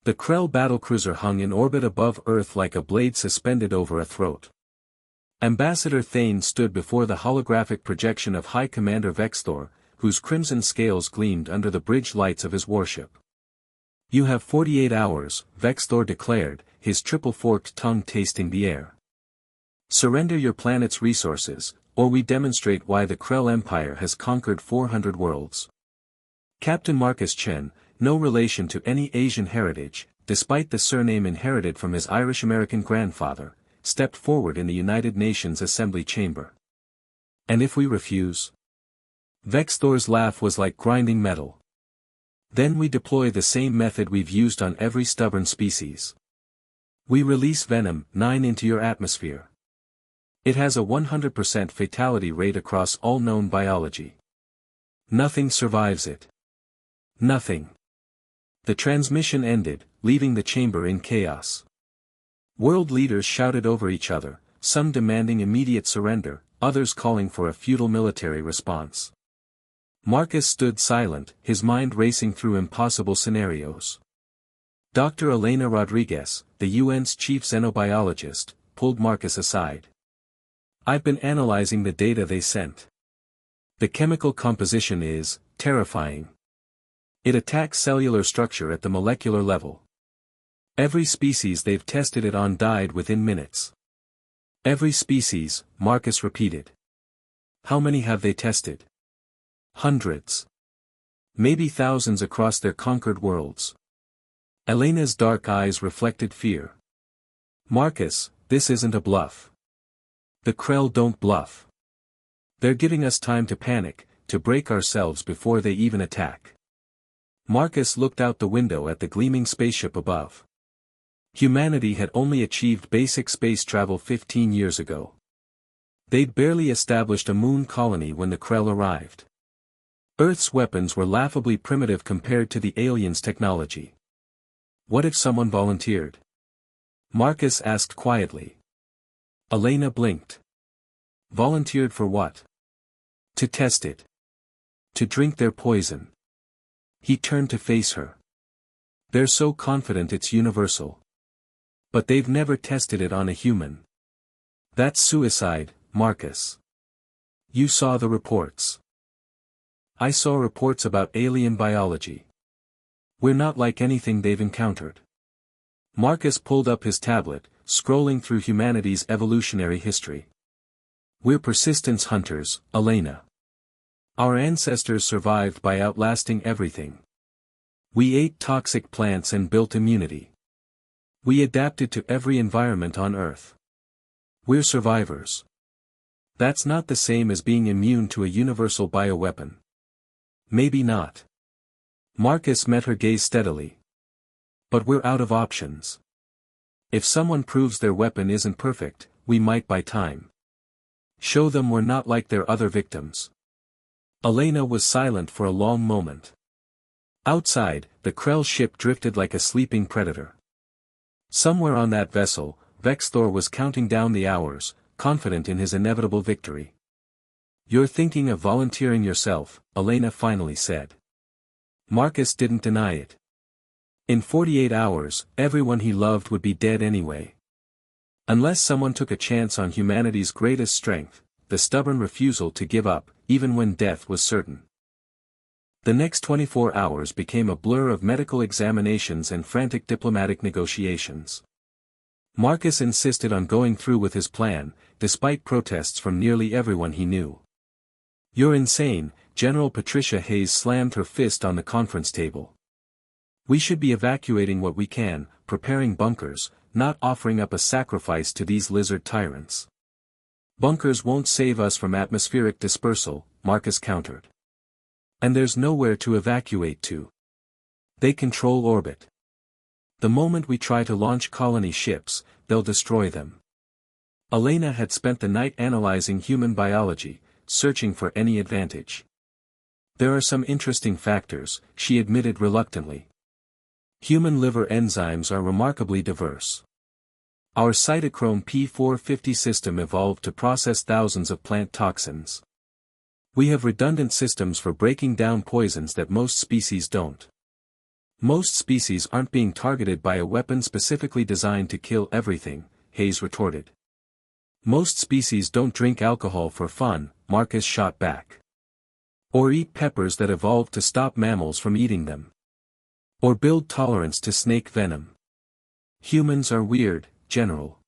The Krell battlecruiser hung in orbit above Earth like a blade suspended over a throat. Ambassador Thane stood before the holographic projection of High Commander Vexthor, whose crimson scales gleamed under the bridge lights of his warship. "You have 48 hours, Vexthor declared, his triple-forked tongue tasting the air. Surrender your planet's resources, or we demonstrate why the Krell Empire has conquered 400 worlds." Captain Marcus Chen, no relation to any Asian heritage, despite the surname inherited from his Irish-American grandfather, stepped forward in the United Nations Assembly chamber. "And if we refuse?" Vexthor's laugh was like grinding metal. "Then we deploy the same method we've used on every stubborn species. We release Venom 9 into your atmosphere. It has a 100% fatality rate across all known biology. Nothing survives it. Nothing." The transmission ended, leaving the chamber in chaos. World leaders shouted over each other, some demanding immediate surrender, others calling for a futile military response. Marcus stood silent, his mind racing through impossible scenarios. Dr. Elena Rodriguez, the UN's chief xenobiologist, pulled Marcus aside. "I've been analyzing the data they sent. The chemical composition is terrifying. It attacks cellular structure at the molecular level. Every species they've tested it on died within minutes." "Every species," Marcus repeated. "How many have they tested?" "Hundreds. Maybe thousands across their conquered worlds." Elena's dark eyes reflected fear. "Marcus, this isn't a bluff. The Krell don't bluff. They're giving us time to panic, to break ourselves before they even attack." Marcus looked out the window at the gleaming spaceship above. Humanity had only achieved basic space travel 15 years ago. They'd barely established a moon colony when the Krell arrived. Earth's weapons were laughably primitive compared to the aliens' technology. "What if someone volunteered?" Marcus asked quietly. Elena blinked. "Volunteered for what?" "To test it. To drink their poison." He turned to face her. "They're so confident it's universal. But they've never tested it on a human. That's suicide, Marcus. You saw the reports." "I saw reports about alien biology. We're not like anything they've encountered." Marcus pulled up his tablet, scrolling through humanity's evolutionary history. "We're persistence hunters, Elena. Our ancestors survived by outlasting everything. We ate toxic plants and built immunity. We adapted to every environment on Earth. We're survivors. That's not the same as being immune to a universal bioweapon." "Maybe not." Marcus met her gaze steadily. "But we're out of options. If someone proves their weapon isn't perfect, we might buy time. Show them we're not like their other victims." Elena was silent for a long moment. Outside, the Krell ship drifted like a sleeping predator. Somewhere on that vessel, Vexthor was counting down the hours, confident in his inevitable victory. "You're thinking of volunteering yourself," Elena finally said. Marcus didn't deny it. In 48 hours, everyone he loved would be dead anyway. Unless someone took a chance on humanity's greatest strength, the stubborn refusal to give up, even when death was certain. The next 24 hours became a blur of medical examinations and frantic diplomatic negotiations. Marcus insisted on going through with his plan, despite protests from nearly everyone he knew. "You're insane," General Patricia Hayes slammed her fist on the conference table. "We should be evacuating what we can, preparing bunkers, not offering up a sacrifice to these lizard tyrants." "Bunkers won't save us from atmospheric dispersal," Marcus countered. "And there's nowhere to evacuate to. They control orbit. The moment we try to launch colony ships, they'll destroy them." Elena had spent the night analyzing human biology, searching for any advantage. "There are some interesting factors," she admitted reluctantly. "Human liver enzymes are remarkably diverse. Our cytochrome P450 system evolved to process thousands of plant toxins. We have redundant systems for breaking down poisons that most species don't. Most species aren't being targeted by a weapon specifically designed to kill everything, Hayes retorted. Most species don't drink alcohol for fun, Marcus shot back. Or eat peppers that evolved to stop mammals from eating them. Or build tolerance to snake venom. Humans are weird, General.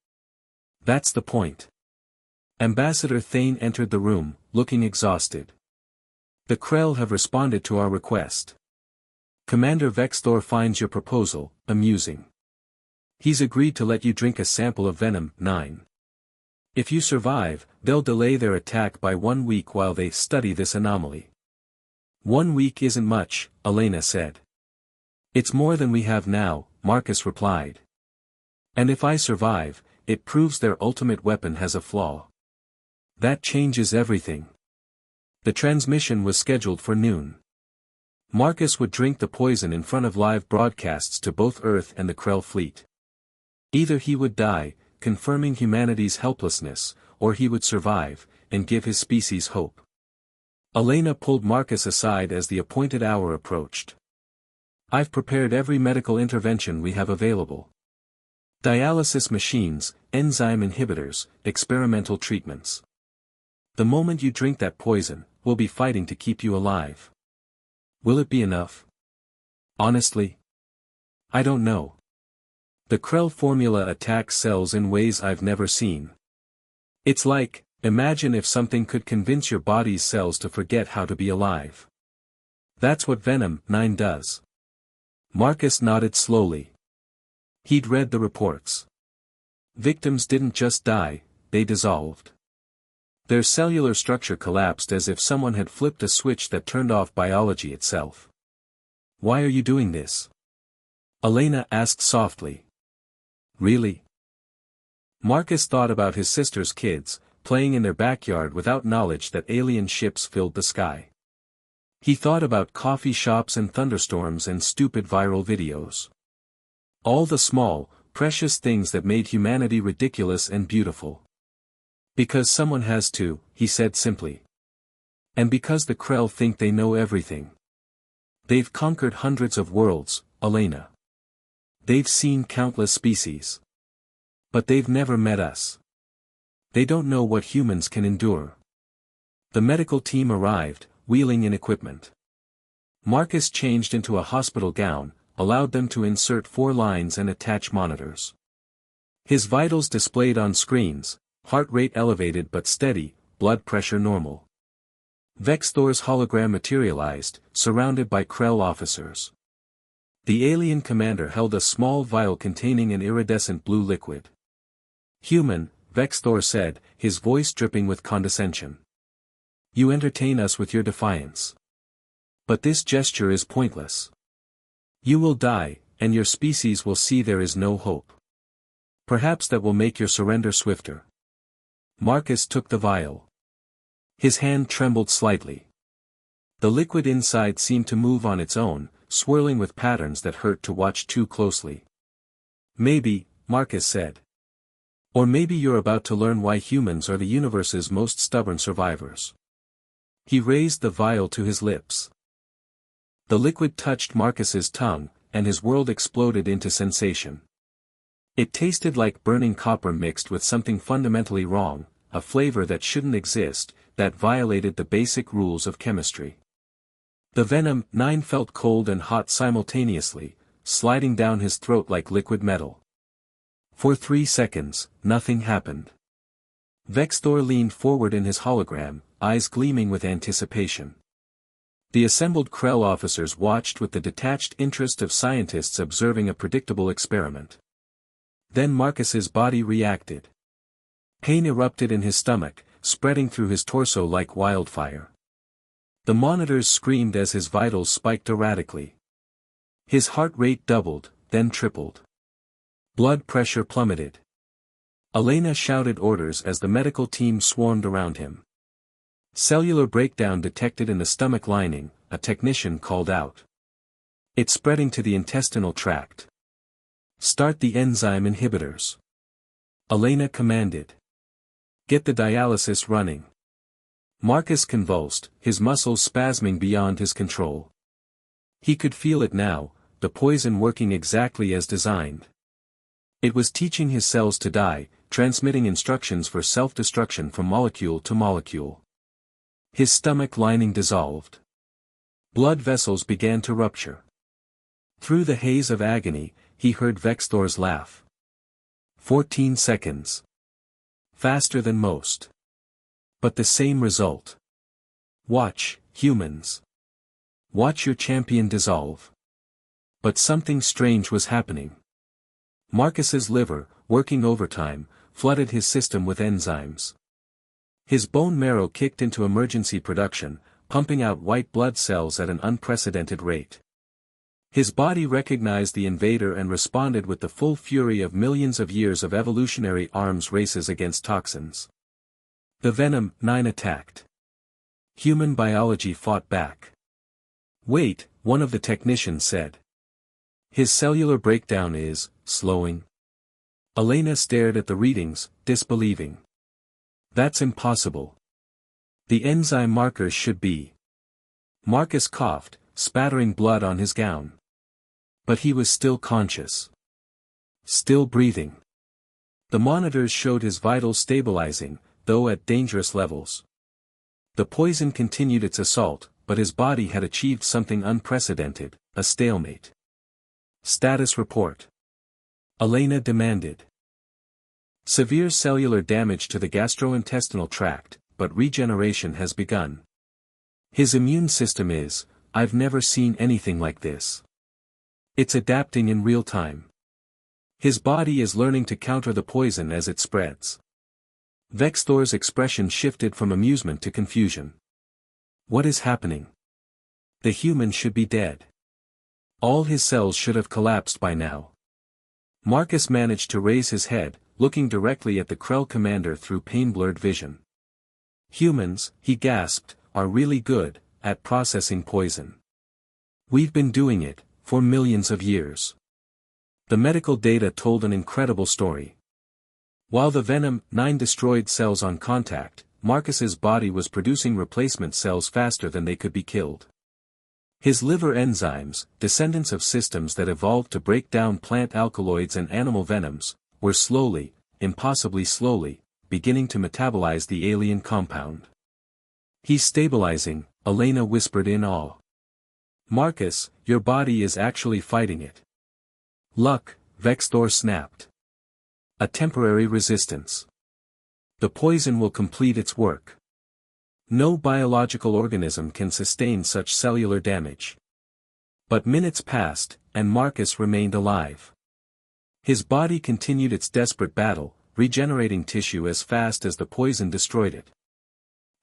That's the point. Ambassador Thane entered the room, looking exhausted. The Krell have responded to our request. Commander Vexthor finds your proposal amusing. He's agreed to let you drink a sample of venom. 9. If you survive, they'll delay their attack by 1 week while they study this anomaly. 1 week isn't much, Elena said. It's more than we have now, Marcus replied. And if I survive, it proves their ultimate weapon has a flaw. That changes everything. The transmission was scheduled for noon. Marcus would drink the poison in front of live broadcasts to both Earth and the Krell fleet. Either he would die, confirming humanity's helplessness, or he would survive, and give his species hope. Elena pulled Marcus aside as the appointed hour approached. I've prepared every medical intervention we have available. Dialysis machines, enzyme inhibitors, experimental treatments. The moment you drink that poison, we'll be fighting to keep you alive. Will it be enough? Honestly? I don't know. The Krell formula attacks cells in ways I've never seen. It's like, imagine if something could convince your body's cells to forget how to be alive. That's what Venom 9 does. Marcus nodded slowly. He'd read the reports. Victims didn't just die, they dissolved. Their cellular structure collapsed as if someone had flipped a switch that turned off biology itself. Why are you doing this? Elena asked softly. Really? Marcus thought about his sister's kids, playing in their backyard without knowledge that alien ships filled the sky. He thought about coffee shops and thunderstorms and stupid viral videos. All the small, precious things that made humanity ridiculous and beautiful. Because someone has to, he said simply. And because the Krell think they know everything. They've conquered hundreds of worlds, Elena. They've seen countless species. But they've never met us. They don't know what humans can endure. The medical team arrived, wheeling in equipment. Marcus changed into a hospital gown, allowed them to insert 4 lines and attach monitors. His vitals displayed on screens, heart rate elevated but steady, blood pressure normal. Vexthor's hologram materialized, surrounded by Krell officers. The alien commander held a small vial containing an iridescent blue liquid. Human, Vexthor said, his voice dripping with condescension. You entertain us with your defiance. But this gesture is pointless. You will die, and your species will see there is no hope. Perhaps that will make your surrender swifter. Marcus took the vial. His hand trembled slightly. The liquid inside seemed to move on its own, swirling with patterns that hurt to watch too closely. Maybe, Marcus said. Or maybe you're about to learn why humans are the universe's most stubborn survivors. He raised the vial to his lips. The liquid touched Marcus's tongue, and his world exploded into sensation. It tasted like burning copper mixed with something fundamentally wrong, a flavor that shouldn't exist, that violated the basic rules of chemistry. The Venom 9 felt cold and hot simultaneously, sliding down his throat like liquid metal. For 3 seconds, nothing happened. Vexthor leaned forward in his hologram, eyes gleaming with anticipation. The assembled Krell officers watched with the detached interest of scientists observing a predictable experiment. Then Marcus's body reacted. Pain erupted in his stomach, spreading through his torso like wildfire. The monitors screamed as his vitals spiked erratically. His heart rate doubled, then tripled. Blood pressure plummeted. Elena shouted orders as the medical team swarmed around him. Cellular breakdown detected in the stomach lining, a technician called out. It's spreading to the intestinal tract. Start the enzyme inhibitors. Elena commanded. Get the dialysis running. Marcus convulsed, his muscles spasming beyond his control. He could feel it now, the poison working exactly as designed. It was teaching his cells to die, transmitting instructions for self-destruction from molecule to molecule. His stomach lining dissolved. Blood vessels began to rupture. Through the haze of agony, he heard Vexthor's laugh. 14 seconds. Faster than most. But the same result. Watch, humans. Watch your champion dissolve. But something strange was happening. Marcus's liver, working overtime, flooded his system with enzymes. His bone marrow kicked into emergency production, pumping out white blood cells at an unprecedented rate. His body recognized the invader and responded with the full fury of millions of years of evolutionary arms races against toxins. The Venom 9 attacked. Human biology fought back. Wait, one of the technicians said. His cellular breakdown is slowing. Elena stared at the readings, disbelieving. That's impossible. The enzyme markers should be. Marcus coughed, spattering blood on his gown. But he was still conscious. Still breathing. The monitors showed his vitals stabilizing, though at dangerous levels. The poison continued its assault, but his body had achieved something unprecedented, a stalemate. Status report. Elena demanded. Severe cellular damage to the gastrointestinal tract, but regeneration has begun. His immune system is, I've never seen anything like this. It's adapting in real time. His body is learning to counter the poison as it spreads. Vexthor's expression shifted from amusement to confusion. What is happening? The human should be dead. All his cells should have collapsed by now. Marcus managed to raise his head, looking directly at the Krell commander through pain-blurred vision. Humans, he gasped, are really good at processing poison. We've been doing it for millions of years. The medical data told an incredible story. While the Venom 9 destroyed cells on contact, Marcus's body was producing replacement cells faster than they could be killed. His liver enzymes, descendants of systems that evolved to break down plant alkaloids and animal venoms, were slowly, impossibly slowly, beginning to metabolize the alien compound. He's stabilizing, Elena whispered in awe. Marcus, your body is actually fighting it. Luck, Vexthor snapped. A temporary resistance. The poison will complete its work. No biological organism can sustain such cellular damage. But minutes passed, and Marcus remained alive. His body continued its desperate battle, regenerating tissue as fast as the poison destroyed it.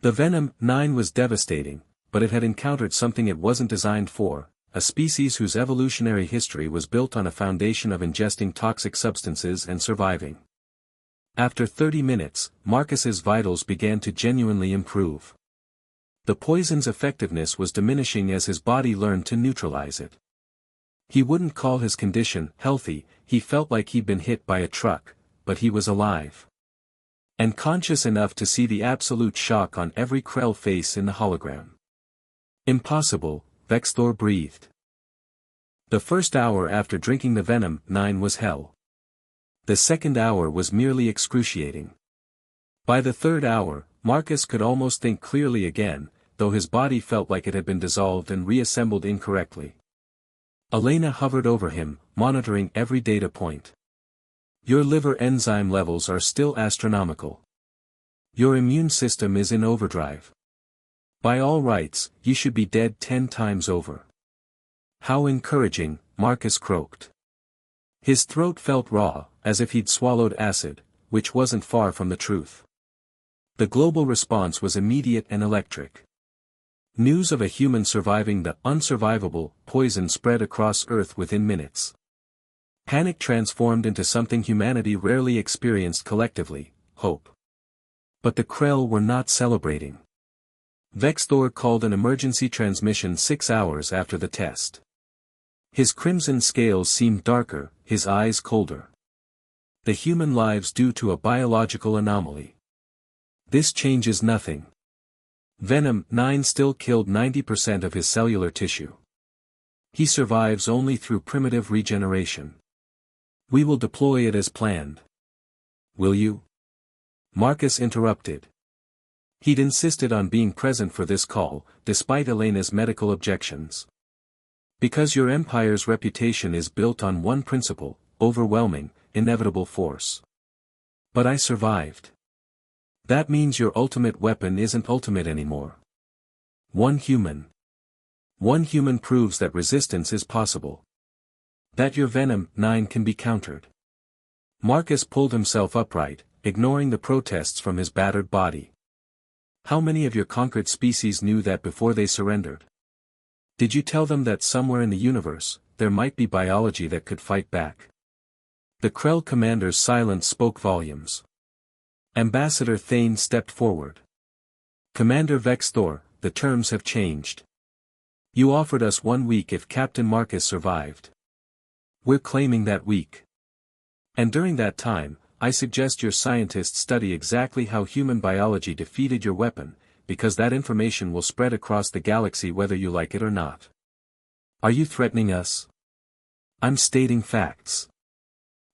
The Venom 9 was devastating, but it had encountered something it wasn't designed for, a species whose evolutionary history was built on a foundation of ingesting toxic substances and surviving. After 30 minutes, Marcus's vitals began to genuinely improve. The poison's effectiveness was diminishing as his body learned to neutralize it. He wouldn't call his condition healthy, he felt like he'd been hit by a truck, but he was alive. And conscious enough to see the absolute shock on every Krell face in the hologram. Impossible, Vexthor breathed. The first hour after drinking the Venom 9 was hell. The second hour was merely excruciating. By the third hour, Marcus could almost think clearly again, though his body felt like it had been dissolved and reassembled incorrectly. Elena hovered over him, monitoring every data point. Your liver enzyme levels are still astronomical. Your immune system is in overdrive. By all rights, you should be dead 10 times over. How encouraging, Marcus croaked. His throat felt raw, as if he'd swallowed acid, which wasn't far from the truth. The global response was immediate and electric. News of a human surviving the unsurvivable poison spread across Earth within minutes. Panic transformed into something humanity rarely experienced collectively, hope. But the Krell were not celebrating. Vexthor called an emergency transmission 6 hours after the test. His crimson scales seemed darker, his eyes colder. The human lives due to a biological anomaly. This changes nothing. Venom 9 still killed 90% of his cellular tissue. He survives only through primitive regeneration. We will deploy it as planned. Will you? Marcus interrupted. He'd insisted on being present for this call, despite Elena's medical objections. Because your empire's reputation is built on one principle: overwhelming, inevitable force. But I survived. That means your ultimate weapon isn't ultimate anymore. One human proves that resistance is possible. That your Venom 9 can be countered. Marcus pulled himself upright, ignoring the protests from his battered body. How many of your conquered species knew that before they surrendered? Did you tell them that somewhere in the universe, there might be biology that could fight back? The Krell commander's silence spoke volumes. Ambassador Thane stepped forward. Commander Vexthor, the terms have changed. You offered us 1 week if Captain Marcus survived. We're claiming that week. And during that time, I suggest your scientists study exactly how human biology defeated your weapon, because that information will spread across the galaxy whether you like it or not. Are you threatening us? I'm stating facts.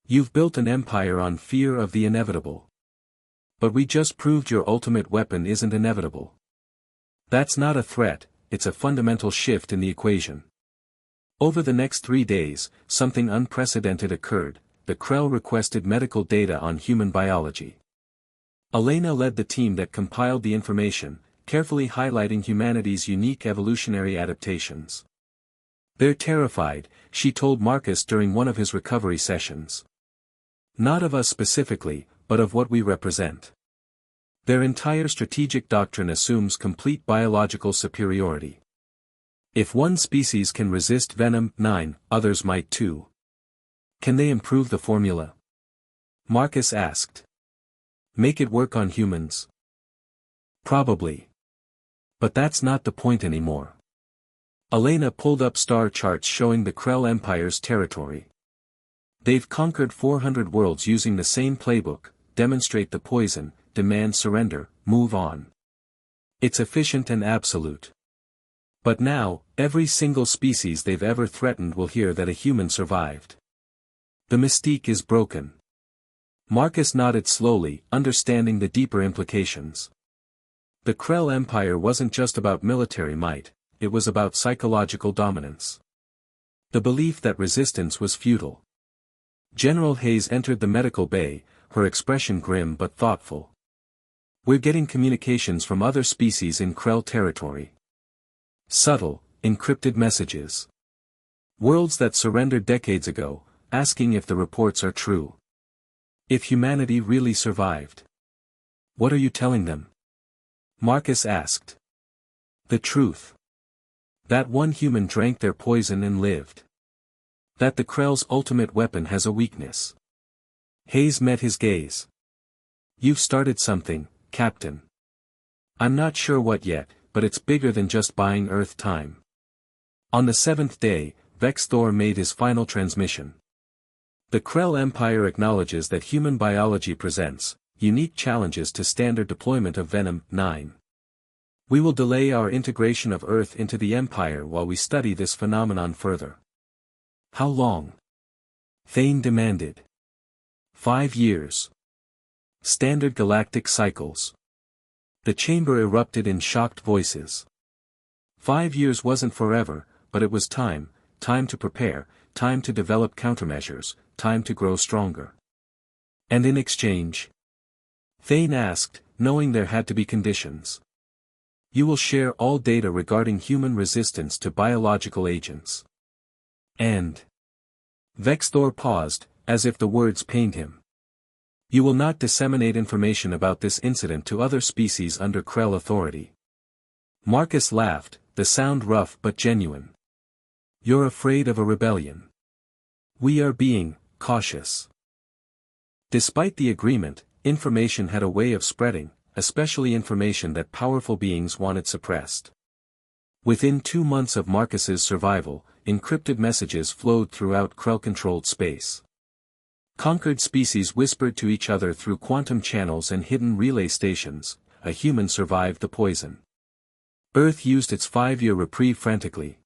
You've built an empire on fear of the inevitable. But we just proved your ultimate weapon isn't inevitable. That's not a threat, it's a fundamental shift in the equation. Over the next 3 days, something unprecedented occurred. The Krell requested medical data on human biology. Elena led the team that compiled the information, carefully highlighting humanity's unique evolutionary adaptations. They're terrified, she told Marcus during one of his recovery sessions. Not of us specifically, but of what we represent. Their entire strategic doctrine assumes complete biological superiority. If one species can resist Venom 9, others might too. Can they improve the formula? Marcus asked. Make it work on humans? Probably. But that's not the point anymore. Elena pulled up star charts showing the Krell Empire's territory. They've conquered 400 worlds using the same playbook: demonstrate the poison, demand surrender, move on. It's efficient and absolute. But now, every single species they've ever threatened will hear that a human survived. The mystique is broken. Marcus nodded slowly, understanding the deeper implications. The Krell Empire wasn't just about military might, it was about psychological dominance. The belief that resistance was futile. General Hayes entered the medical bay, her expression grim but thoughtful. We're getting communications from other species in Krell territory. Subtle, encrypted messages. Worlds that surrendered decades ago, asking if the reports are true. If humanity really survived. What are you telling them? Marcus asked. The truth. That one human drank their poison and lived. That the Krell's ultimate weapon has a weakness. Hayes met his gaze. You've started something, Captain. I'm not sure what yet, but it's bigger than just buying Earth time. On the 7th day, Vexthor made his final transmission. The Krell Empire acknowledges that human biology presents unique challenges to standard deployment of Venom 9. We will delay our integration of Earth into the Empire while we study this phenomenon further. How long? Thane demanded. 5 years. Standard galactic cycles. The chamber erupted in shocked voices. 5 years wasn't forever, but it was time to prepare, time to develop countermeasures, time to grow stronger. And in exchange? Thane asked, knowing there had to be conditions. You will share all data regarding human resistance to biological agents. And Vexthor paused, as if the words pained him. You will not disseminate information about this incident to other species under Krell authority. Marcus laughed, the sound rough but genuine. You're afraid of a rebellion. We are being cautious. Despite the agreement, information had a way of spreading, especially information that powerful beings wanted suppressed. Within 2 months of Marcus's survival, encrypted messages flowed throughout Krell-controlled space. Conquered species whispered to each other through quantum channels and hidden relay stations, a human survived the poison. Earth used its 5-year reprieve frantically.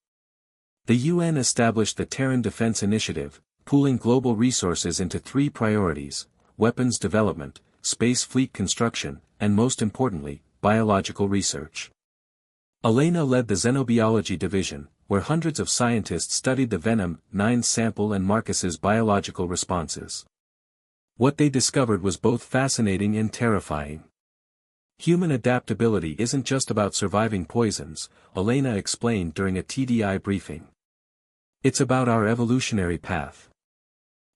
The UN established the Terran Defense Initiative, pooling global resources into three priorities: weapons development, space fleet construction, and most importantly, biological research. Elena led the Xenobiology division, where hundreds of scientists studied the Venom 9 sample and Marcus's biological responses. What they discovered was both fascinating and terrifying. Human adaptability isn't just about surviving poisons, Elena explained during a TDI briefing. It's about our evolutionary path.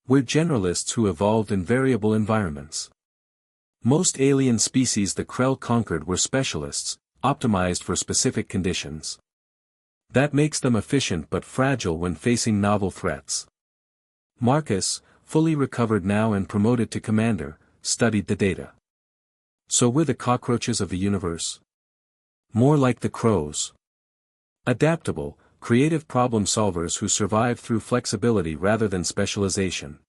We're generalists who evolved in variable environments. Most alien species the Krell conquered were specialists, optimized for specific conditions. That makes them efficient but fragile when facing novel threats. Marcus, fully recovered now and promoted to commander, studied the data. So we're the cockroaches of the universe? More like the crows. Adaptable, creative problem solvers who survive through flexibility rather than specialization.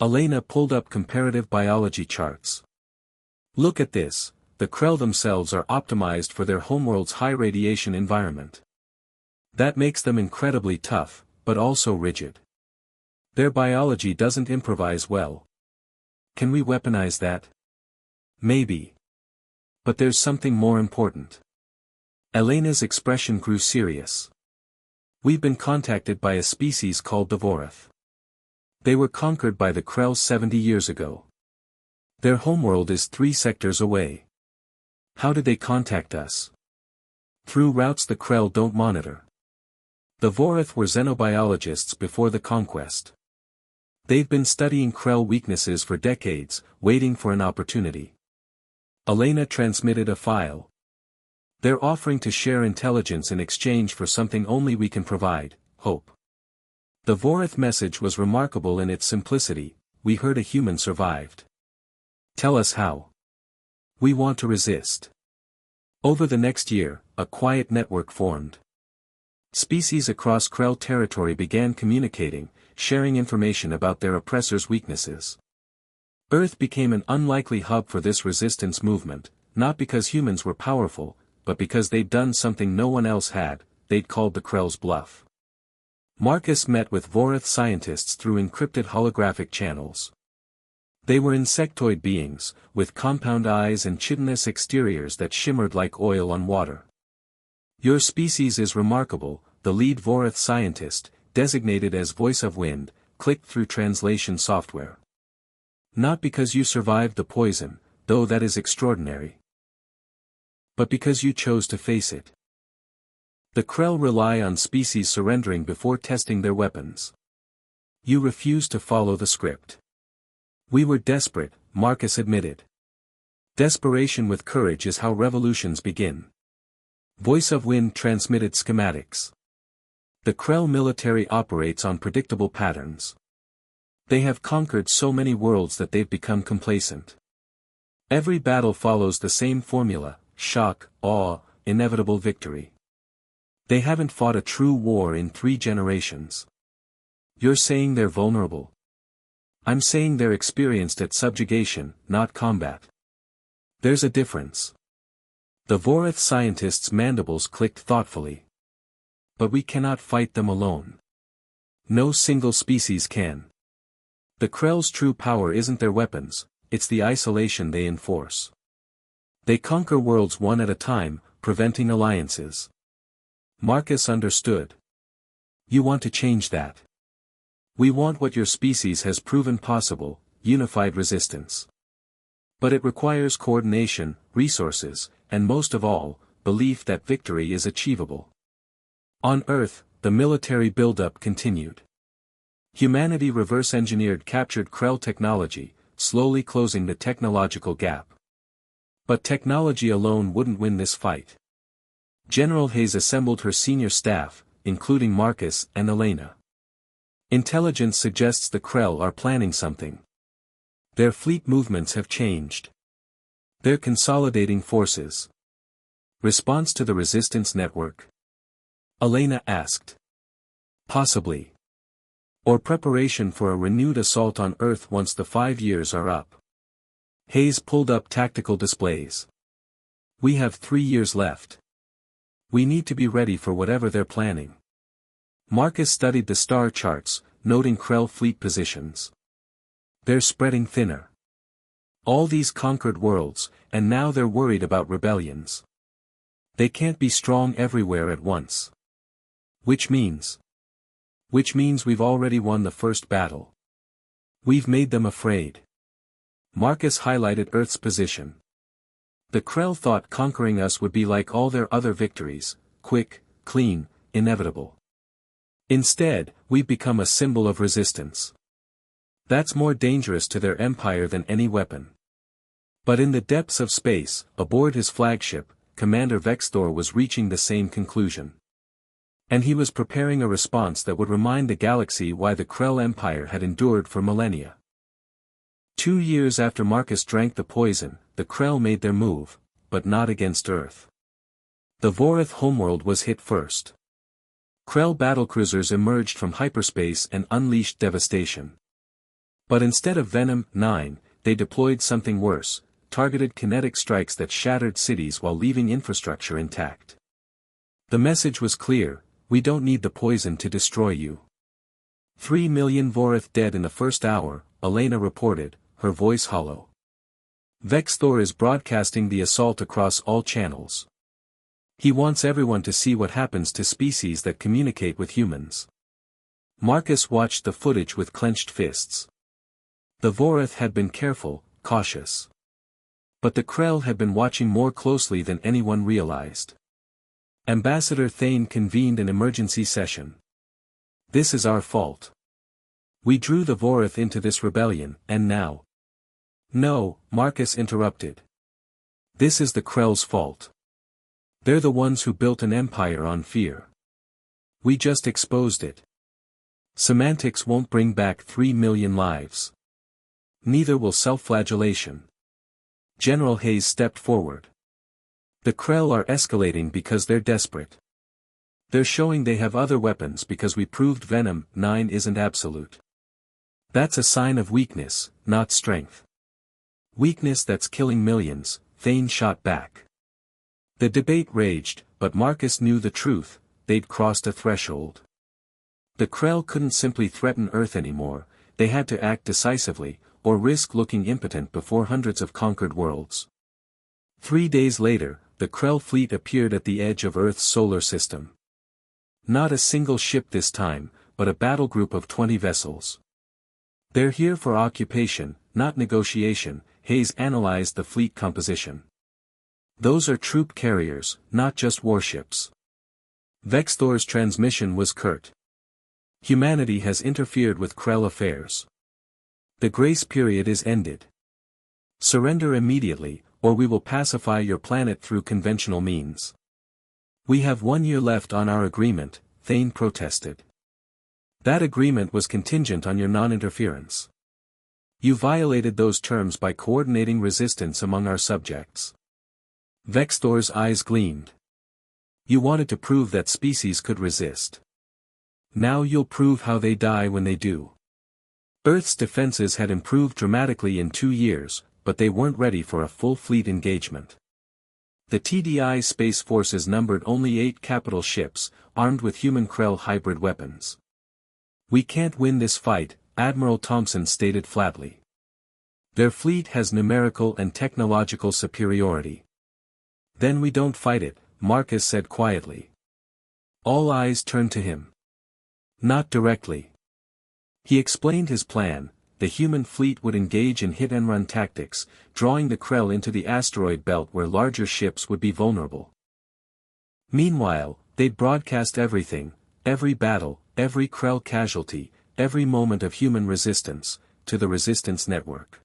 Elena pulled up comparative biology charts. Look at this, the Krell themselves are optimized for their homeworld's high radiation environment. That makes them incredibly tough, but also rigid. Their biology doesn't improvise well. Can we weaponize that? Maybe. But there's something more important. Elena's expression grew serious. We've been contacted by a species called the Vorath. They were conquered by the Krell 70 years ago. Their homeworld is 3 sectors away. How did they contact us? Through routes the Krell don't monitor. The Vorath were xenobiologists before the conquest. They've been studying Krell weaknesses for decades, waiting for an opportunity. Elena transmitted a file. They're offering to share intelligence in exchange for something only we can provide: hope. The Vorath message was remarkable in its simplicity: we heard a human survived. Tell us how. We want to resist. Over the next year, a quiet network formed. Species across Krell territory began communicating, sharing information about their oppressors' weaknesses. Earth became an unlikely hub for this resistance movement, not because humans were powerful, but because they'd done something no one else had: they'd called the Krell's bluff. Marcus met with Vorath scientists through encrypted holographic channels. They were insectoid beings, with compound eyes and chitinous exteriors that shimmered like oil on water. Your species is remarkable, the lead Vorath scientist, designated as Voice of Wind, clicked through translation software. Not because you survived the poison, though that is extraordinary. But because you chose to face it. The Krell rely on species surrendering before testing their weapons. You refused to follow the script. We were desperate, Marcus admitted. Desperation with courage is how revolutions begin. Voice of Wind transmitted schematics. The Krell military operates on predictable patterns. They have conquered so many worlds that they've become complacent. Every battle follows the same formula: shock, awe, inevitable victory. They haven't fought a true war in 3 generations. You're saying they're vulnerable. I'm saying they're experienced at subjugation, not combat. There's a difference. The Vorath scientists' mandibles clicked thoughtfully. But we cannot fight them alone. No single species can. The Krell's true power isn't their weapons, it's the isolation they enforce. They conquer worlds one at a time, preventing alliances. Marcus understood. You want to change that. We want what your species has proven possible: unified resistance. But it requires coordination, resources, and most of all, belief that victory is achievable. On Earth, the military buildup continued. Humanity reverse-engineered captured Krell technology, slowly closing the technological gap. But technology alone wouldn't win this fight. General Hayes assembled her senior staff, including Marcus and Elena. Intelligence suggests the Krell are planning something. Their fleet movements have changed. They're consolidating forces. Response to the resistance network? Elena asked. Possibly. Or preparation for a renewed assault on Earth once the 5 years are up. Hayes pulled up tactical displays. We have 3 years left. We need to be ready for whatever they're planning. Marcus studied the star charts, noting Krell fleet positions. They're spreading thinner. All these conquered worlds, and now they're worried about rebellions. They can't be strong everywhere at once. Which means we've already won the first battle. We've made them afraid. Marcus highlighted Earth's position. The Krell thought conquering us would be like all their other victories, quick, clean, inevitable. Instead, we've become a symbol of resistance. That's more dangerous to their empire than any weapon. But in the depths of space, aboard his flagship, Commander Vextor was reaching the same conclusion. And he was preparing a response that would remind the galaxy why the Krell Empire had endured for millennia. 2 years after Marcus drank the poison, the Krell made their move, but not against Earth. The Vorith homeworld was hit first. Krell battlecruisers emerged from hyperspace and unleashed devastation. But instead of Venom 9, they deployed something worse, targeted kinetic strikes that shattered cities while leaving infrastructure intact. The message was clear: we don't need the poison to destroy you. 3 million Vorith dead in the first hour, Elena reported, her voice hollow. Vextor is broadcasting the assault across all channels. He wants everyone to see what happens to species that communicate with humans. Marcus watched the footage with clenched fists. The Vorith had been careful, cautious. But the Krell had been watching more closely than anyone realized. Ambassador Thane convened an emergency session. This is our fault. We drew the Vorith into this rebellion, and now. No, Marcus interrupted. This is the Krell's fault. They're the ones who built an empire on fear. We just exposed it. Semantics won't bring back 3 million lives. Neither will self-flagellation. General Hayes stepped forward. The Krell are escalating because they're desperate. They're showing they have other weapons because we proved Venom 9 isn't absolute. That's a sign of weakness, not strength. Weakness that's killing millions, Thane shot back. The debate raged, but Marcus knew the truth: they'd crossed a threshold. The Krell couldn't simply threaten Earth anymore, they had to act decisively, or risk looking impotent before hundreds of conquered worlds. 3 days later, the Krell fleet appeared at the edge of Earth's solar system. Not a single ship this time, but a battle group of 20 vessels. They're here for occupation, not negotiation. Hayes analyzed the fleet composition. Those are troop carriers, not just warships. Vextor's transmission was curt. Humanity has interfered with Krell affairs. The grace period is ended. Surrender immediately, or we will pacify your planet through conventional means. We have 1 year left on our agreement, Thane protested. That agreement was contingent on your non-interference. You violated those terms by coordinating resistance among our subjects. Vextor's eyes gleamed. You wanted to prove that species could resist. Now you'll prove how they die when they do. Earth's defenses had improved dramatically in 2 years, but they weren't ready for a full fleet engagement. The TDI Space Forces numbered only 8 capital ships, armed with human Krell hybrid weapons. We can't win this fight, Admiral Thompson stated flatly. Their fleet has numerical and technological superiority. Then we don't fight it, Marcus said quietly. All eyes turned to him. Not directly. He explained his plan: the human fleet would engage in hit-and-run tactics, drawing the Krell into the asteroid belt where larger ships would be vulnerable. Meanwhile, they'd broadcast everything, every battle, every Krell casualty, every moment of human resistance, to the resistance network.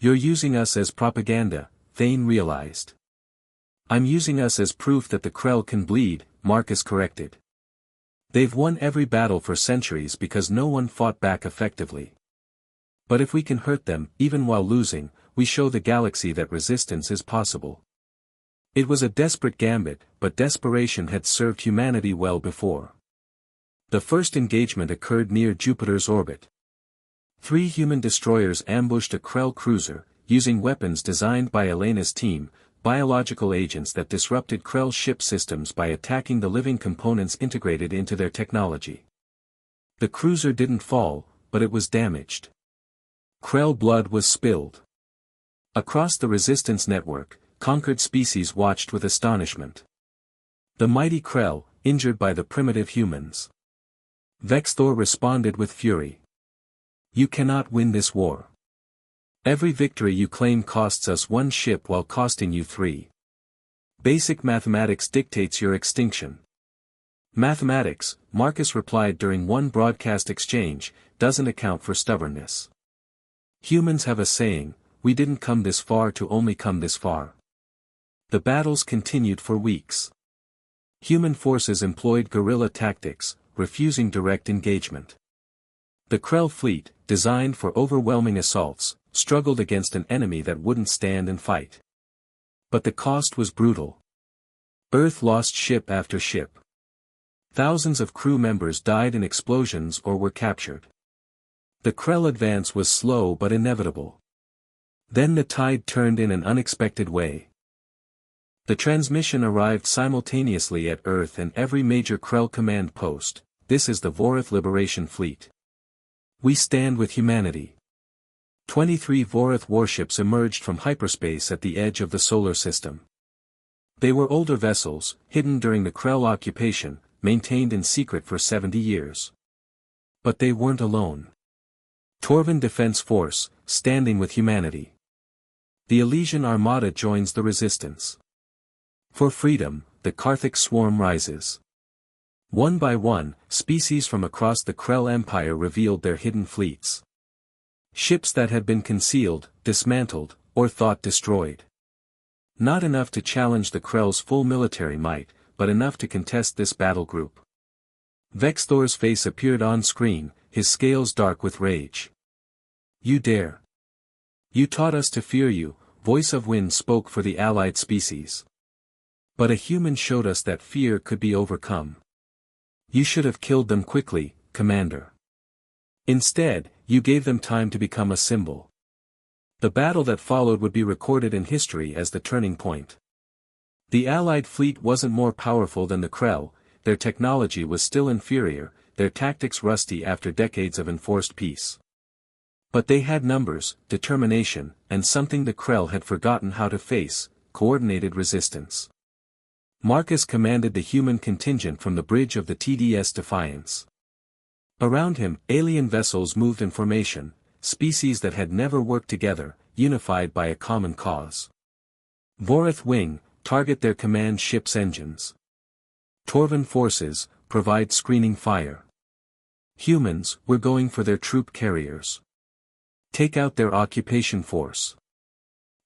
You're using us as propaganda, Thane realized. I'm using us as proof that the Krell can bleed, Marcus corrected. They've won every battle for centuries because no one fought back effectively. But if we can hurt them, even while losing, we show the galaxy that resistance is possible. It was a desperate gambit, but desperation had served humanity well before. The first engagement occurred near Jupiter's orbit. 3 human destroyers ambushed a Krell cruiser, using weapons designed by Elena's team, biological agents that disrupted Krell's ship systems by attacking the living components integrated into their technology. The cruiser didn't fall, but it was damaged. Krell blood was spilled. Across the resistance network, conquered species watched with astonishment. The mighty Krell, injured by the primitive humans. Vexthor responded with fury. You cannot win this war. Every victory you claim costs us one ship while costing you 3. Basic mathematics dictates your extinction. Mathematics, Marcus replied during one broadcast exchange, doesn't account for stubbornness. Humans have a saying, we didn't come this far to only come this far. The battles continued for weeks. Human forces employed guerrilla tactics, refusing direct engagement. The Krell fleet, designed for overwhelming assaults, struggled against an enemy that wouldn't stand and fight. But the cost was brutal. Earth lost ship after ship. Thousands of crew members died in explosions or were captured. The Krell advance was slow but inevitable. Then the tide turned in an unexpected way. The transmission arrived simultaneously at Earth and every major Krell command post. This is the Vorath Liberation Fleet. We stand with humanity. 23 Vorath warships emerged from hyperspace at the edge of the solar system. They were older vessels, hidden during the Krell occupation, maintained in secret for 70 years. But they weren't alone. Torvin Defense Force, standing with humanity. The Elysian Armada joins the resistance. For freedom, the Karthik swarm rises. One by one, species from across the Krell Empire revealed their hidden fleets. Ships that had been concealed, dismantled, or thought destroyed. Not enough to challenge the Krell's full military might, but enough to contest this battle group. Vexthor's face appeared on screen, his scales dark with rage. You dare. You taught us to fear you, Voice of Wind spoke for the allied species. But a human showed us that fear could be overcome. You should have killed them quickly, Commander. Instead, you gave them time to become a symbol. The battle that followed would be recorded in history as the turning point. The Allied fleet wasn't more powerful than the Krell, their technology was still inferior, their tactics rusty after decades of enforced peace. But they had numbers, determination, and something the Krell had forgotten how to face, coordinated resistance. Marcus commanded the human contingent from the bridge of the TDS Defiance. Around him, alien vessels moved in formation, species that had never worked together, unified by a common cause. Vorath Wing, target their command ship's engines. Torvin forces, provide screening fire. Humans, we're going for their troop carriers. Take out their occupation force.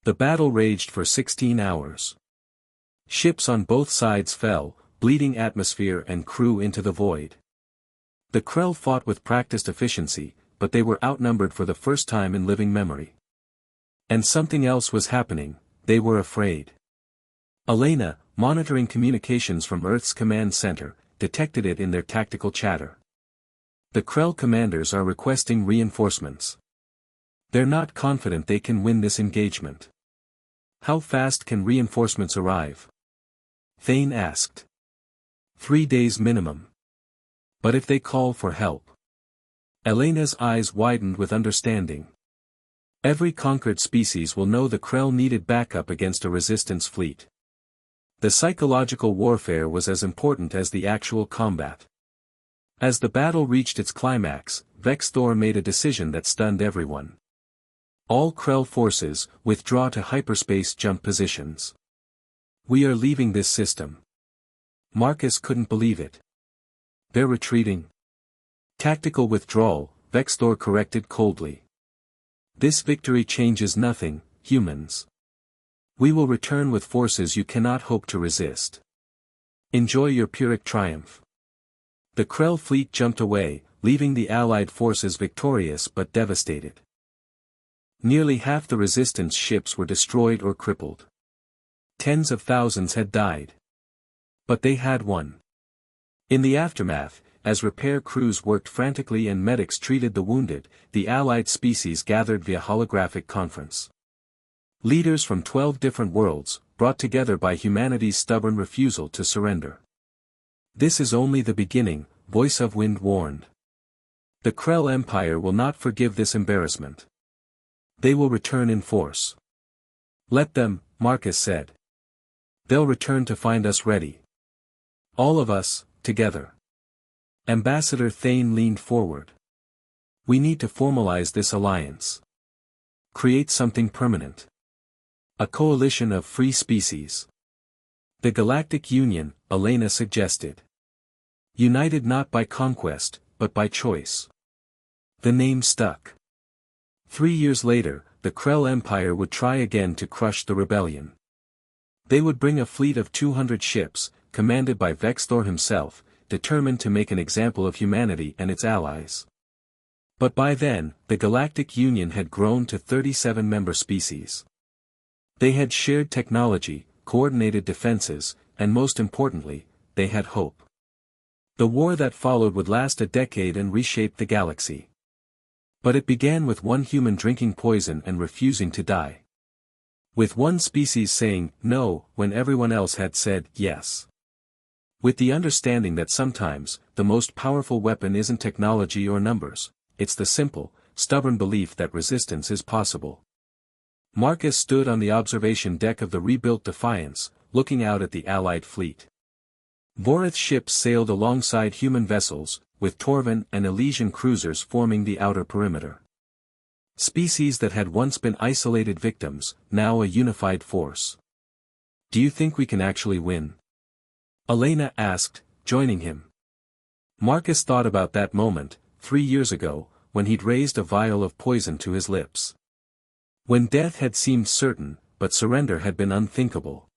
The battle raged for 16 hours. Ships on both sides fell, bleeding atmosphere and crew into the void. The Krell fought with practiced efficiency, but they were outnumbered for the first time in living memory. And something else was happening, they were afraid. Elena, monitoring communications from Earth's command center, detected it in their tactical chatter. The Krell commanders are requesting reinforcements. They're not confident they can win this engagement. How fast can reinforcements arrive? Thane asked. 3 days minimum. But if they call for help? Elena's eyes widened with understanding. Every conquered species will know the Krell needed backup against a resistance fleet. The psychological warfare was as important as the actual combat. As the battle reached its climax, Vexthor made a decision that stunned everyone. All Krell forces, withdraw to hyperspace jump positions. We are leaving this system. Marcus couldn't believe it. They're retreating. Tactical withdrawal, Vexthor corrected coldly. This victory changes nothing, humans. We will return with forces you cannot hope to resist. Enjoy your Pyrrhic triumph. The Krell fleet jumped away, leaving the Allied forces victorious but devastated. Nearly half the resistance ships were destroyed or crippled. Tens of thousands had died. But they had won. In the aftermath, as repair crews worked frantically and medics treated the wounded, the Allied species gathered via holographic conference. Leaders from 12 different worlds, brought together by humanity's stubborn refusal to surrender. This is only the beginning, Voice of Wind warned. The Krell Empire will not forgive this embarrassment. They will return in force. Let them, Marcus said. They'll return to find us ready. All of us, together. Ambassador Thane leaned forward. We need to formalize this alliance. Create something permanent. A coalition of free species. The Galactic Union, Elena suggested. United not by conquest, but by choice. The name stuck. 3 years later, the Krell Empire would try again to crush the rebellion. They would bring a fleet of 200 ships, commanded by Vexthor himself, determined to make an example of humanity and its allies. But by then, the Galactic Union had grown to 37 member species. They had shared technology, coordinated defenses, and most importantly, they had hope. The war that followed would last a decade and reshape the galaxy. But it began with one human drinking poison and refusing to die. With one species saying no when everyone else had said yes. With the understanding that sometimes, the most powerful weapon isn't technology or numbers, it's the simple, stubborn belief that resistance is possible. Marcus stood on the observation deck of the rebuilt Defiance, looking out at the Allied fleet. Vorith's ships sailed alongside human vessels, with Torvin and Elysian cruisers forming the outer perimeter. Species that had once been isolated victims, now a unified force. Do you think we can actually win? Elena asked, joining him. Marcus thought about that moment, 3 years ago, when he'd raised a vial of poison to his lips. When death had seemed certain, but surrender had been unthinkable.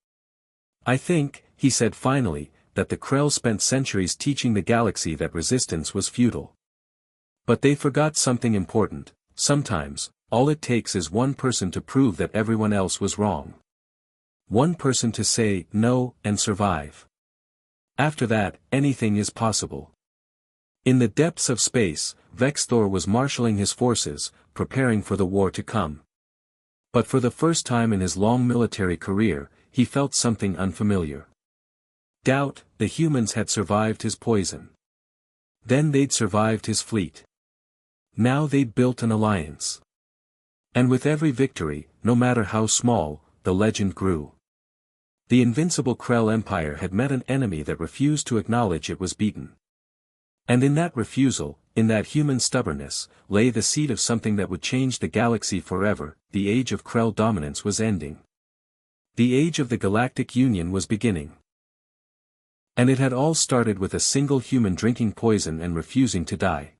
I think, he said finally, that the Krell spent centuries teaching the galaxy that resistance was futile. But they forgot something important: sometimes, all it takes is one person to prove that everyone else was wrong. One person to say no and survive. After that, anything is possible. In the depths of space, Vexthor was marshalling his forces, preparing for the war to come. But for the first time in his long military career, he felt something unfamiliar. Doubt. The humans had survived his poison. Then they'd survived his fleet. Now they'd built an alliance. And with every victory, no matter how small, the legend grew. The invincible Krell Empire had met an enemy that refused to acknowledge it was beaten. And in that refusal, in that human stubbornness, lay the seed of something that would change the galaxy forever. The age of Krell dominance was ending. The age of the Galactic Union was beginning. And it had all started with a single human drinking poison and refusing to die.